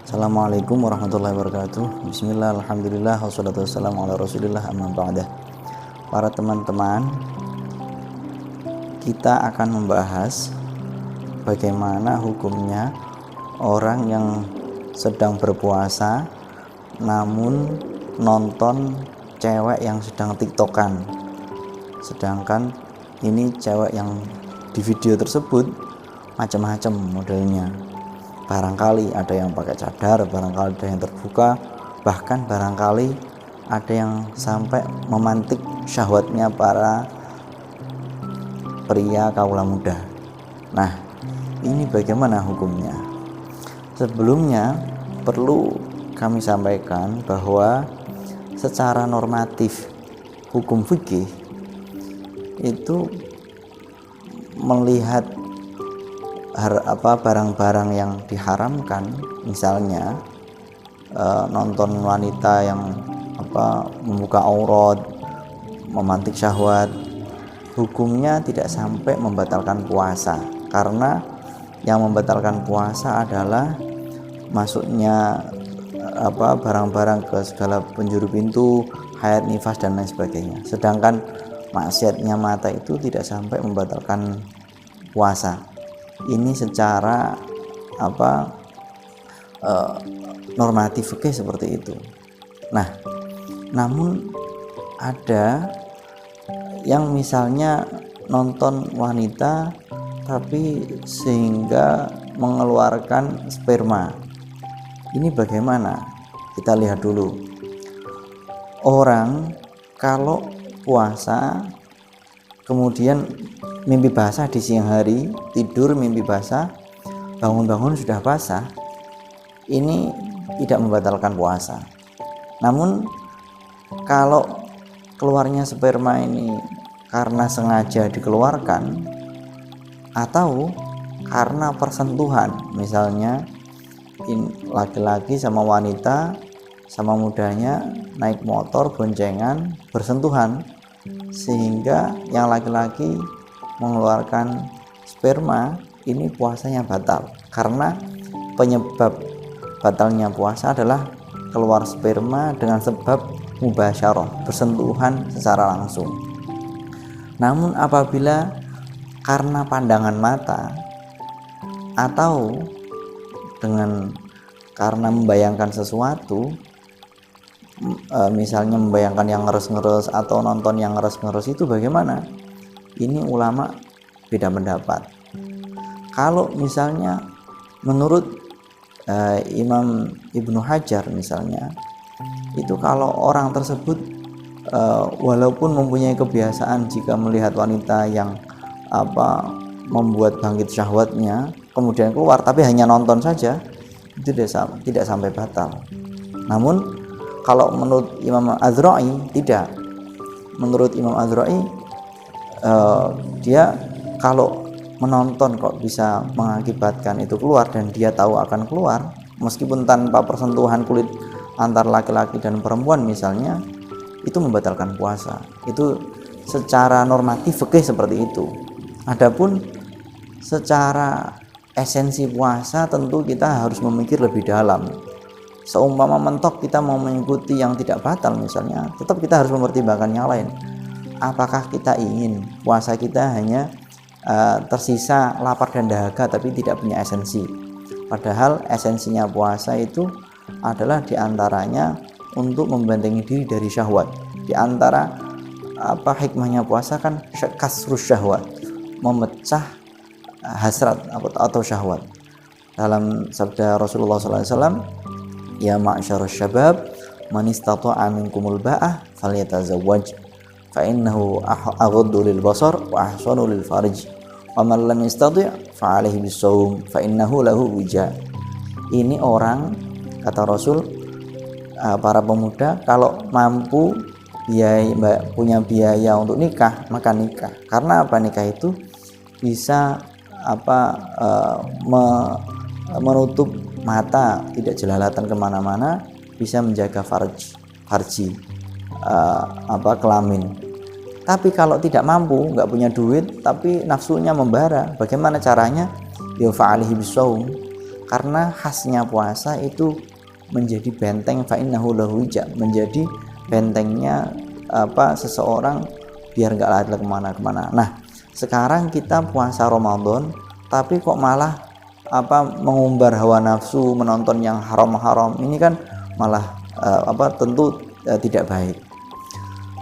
Assalamualaikum warahmatullahi wabarakatuh. Bismillah, alhamdulillah, wassalatu wassalamu ala rasulillah, amma ba'dah. Para teman-teman, kita akan membahas bagaimana hukumnya orang yang sedang berpuasa namun nonton cewek yang sedang tiktokan. Sedangkan ini cewek yang di video tersebut macam-macam modelnya. Barangkali ada yang pakai cadar, barangkali ada yang terbuka, bahkan barangkali ada yang sampai memantik syahwatnya para pria kaula muda. Nah, ini bagaimana hukumnya? Sebelumnya perlu kami sampaikan bahwa secara normatif hukum fikih itu melihat barang-barang yang diharamkan, misalnya nonton wanita yang membuka aurat, memantik syahwat, hukumnya tidak sampai membatalkan puasa, karena yang membatalkan puasa adalah masuknya barang-barang ke segala penjuru pintu, haid, nifas dan lain sebagainya. Sedangkan maksiatnya mata itu tidak sampai membatalkan puasa. Ini secara normatif fikih seperti itu. Nah, namun ada yang misalnya nonton wanita tapi sehingga mengeluarkan sperma. Ini bagaimana? Kita lihat dulu. Orang kalau puasa kemudian mimpi basah di siang hari, tidur mimpi basah, bangun-bangun sudah basah, ini tidak membatalkan puasa. Namun kalau keluarnya sperma ini karena sengaja dikeluarkan atau karena persentuhan, misalnya laki-laki sama wanita sama mudanya naik motor boncengan bersentuhan sehingga yang laki-laki mengeluarkan sperma, ini puasanya batal, karena penyebab batalnya puasa adalah keluar sperma dengan sebab mubasyarah, bersentuhan secara langsung. Namun apabila karena pandangan mata atau karena membayangkan sesuatu, misalnya membayangkan yang ngeres-ngeres atau nonton yang ngeres-ngeres, itu bagaimana? Ini ulama beda pendapat. Kalau misalnya menurut Imam Ibnu Hajar misalnya, itu kalau orang tersebut walaupun mempunyai kebiasaan jika melihat wanita yang membuat bangkit syahwatnya kemudian keluar, tapi hanya nonton saja, itu tidak sampai batal. Namun kalau menurut Imam Azra'i tidak. Menurut Imam Azra'i dia kalau menonton kok bisa mengakibatkan itu keluar dan dia tahu akan keluar meskipun tanpa persentuhan kulit antar laki-laki dan perempuan misalnya, itu membatalkan puasa. Itu secara normatif fikih seperti itu. Adapun secara esensi puasa tentu kita harus memikir lebih dalam. Seumpama mentok kita mau mengikuti yang tidak batal misalnya, tetap kita harus mempertimbangkan yang lain. Apakah kita ingin puasa kita hanya tersisa lapar dan dahaga tapi tidak punya esensi? Padahal esensinya puasa itu adalah diantaranya untuk membentengi diri dari syahwat. Di antara hikmahnya puasa kan kasrus syahwat, memecah hasrat atau syahwat. Dalam sabda Rasulullah SAW, ya ma'syarus syabab, man istata'a minkumul ba'ah falyatazawwaj fa innahu aghaddu lil basar wa ahsanu lil farj wa man lam yastati' fa alaihi bisawm fa innahu lahu wija. Ini orang, kata Rasul, para pemuda kalau mampu punya biaya untuk nikah, maka nikah. Karena apa? Nikah itu bisa menutup mata, tidak jelalatan kemana-mana, bisa menjaga farji kelamin. Tapi kalau tidak mampu, nggak punya duit, tapi nafsunya membara, bagaimana caranya? Ya fa'alihi bisawm. Karena khasnya puasa itu menjadi benteng, fa'innahu lahu wija, menjadi bentengnya seseorang biar nggak lari kemana-kemana. Nah, sekarang kita puasa Ramadan, tapi kok malah mengumbar hawa nafsu, menonton yang haram-haram, ini kan malah tentu tidak baik.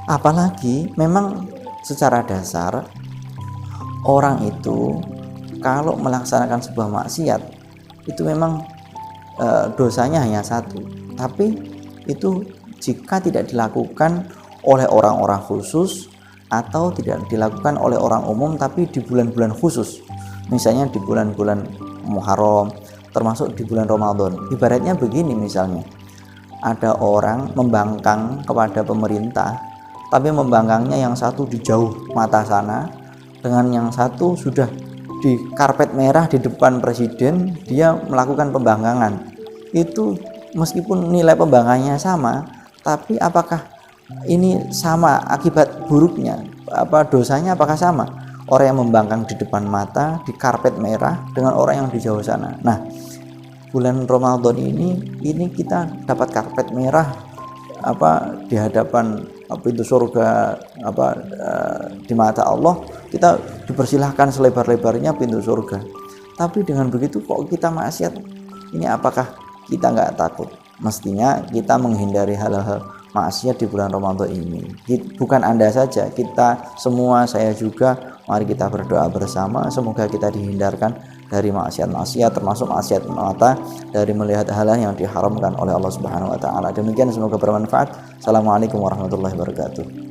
Apalagi memang secara dasar orang itu kalau melaksanakan sebuah maksiat itu memang dosanya hanya satu, tapi itu jika tidak dilakukan oleh orang-orang khusus atau tidak dilakukan oleh orang umum, tapi di bulan-bulan khusus, misalnya di bulan-bulan Muharram, termasuk di bulan Ramadan. Ibaratnya begini, misalnya ada orang membangkang kepada pemerintah, tapi membangkangnya yang satu di jauh mata sana, dengan yang satu sudah di karpet merah di depan presiden, dia melakukan pembangkangan. Itu meskipun nilai pembangkangannya sama, tapi apakah ini sama akibat buruknya? Dosanya apakah sama? Orang yang membangkang di depan mata di karpet merah dengan orang yang di jauh sana. Nah, bulan Ramadan ini kita dapat karpet merah di hadapan pintu surga, di mata Allah kita dipersilahkan selebar-lebarnya pintu surga. Tapi dengan begitu kok kita maksiat, ini apakah kita nggak takut? Mestinya kita menghindari hal-hal maksiat di bulan Ramadan ini. Bukan Anda saja, kita semua, saya juga, mari kita berdoa bersama semoga kita dihindarkan dari maksiat-maksiat, termasuk maksiat mata, dari melihat hal-hal yang diharamkan oleh Allah Subhanahu wa taala. Demikian, semoga bermanfaat. Assalamualaikum warahmatullahi wabarakatuh.